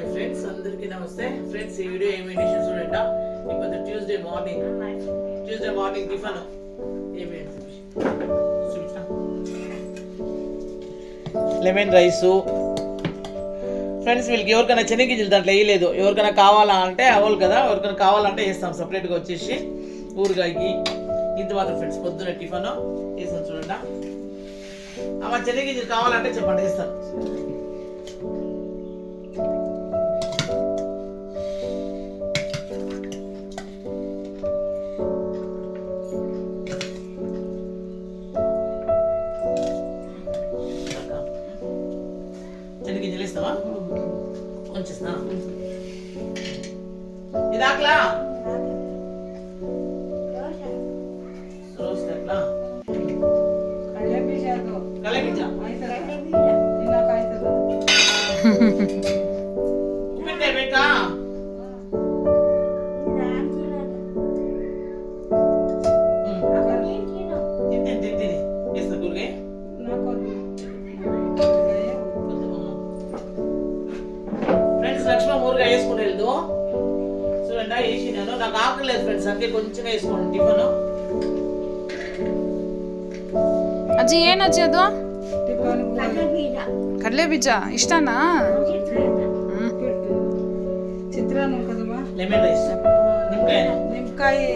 Hi friends, అందరికీ నమస్తే friends. ఈ వీడియో ఏమి డిషెస్ చూడండి. ఇప్పుడు ట్యూస్డే మార్నింగ్ టిఫన్ ఏమి లెమన్ రైస్ ఫ్రెండ్స్. వీళ్ళకి ఎవరికైనా శనగగింజలు దాంట్లో వేయలేదు. ఎవరికైనా కావాలా అంటే అవ్వాలి కదా, ఎవరికైనా కావాలంటే వేస్తాం సపరేట్గా. వచ్చేసి ఊరగాయకి ఇంత మాత్రం ఫ్రెండ్స్. పొద్దున్న టిఫన్ వేస్తాను చూడండి. అమ్మ శనగగింజలు కావాలంటే చెప్పండి, వేస్తాను. శనగగింజలు ఇస్తావా? ఉంచేస్తా. ఇది ఆకలా రోస్ట్ ఎట్లా కలబిజా ఉప్పితే బేటా వేస్తా కూరగాయ. ఫ్రెండ్స్ లక్ష్మణ ఊరుగా వేసుకుని వెళ్దు చూడండి. వేసినాను, నాకు ఆకలి లేదు ఫ్రెండ్స్, అందుకే కొంచెం వేసుకోండి టిఫన్. ಅಜ್ಜಿ ಏನು ಅಜ್ಜಿ ಅದು ಕಡಲೆ ಬೀಜ ಇಷ್ಟನಾ? ಚಿತ್ರಾನ್ನ ಕದಮ್ಮ, ಲೆಮನ್ ರೈಸ್, ನಿಮ್ಕಾಯಿ ನಿಮ್ಕಾಯಿ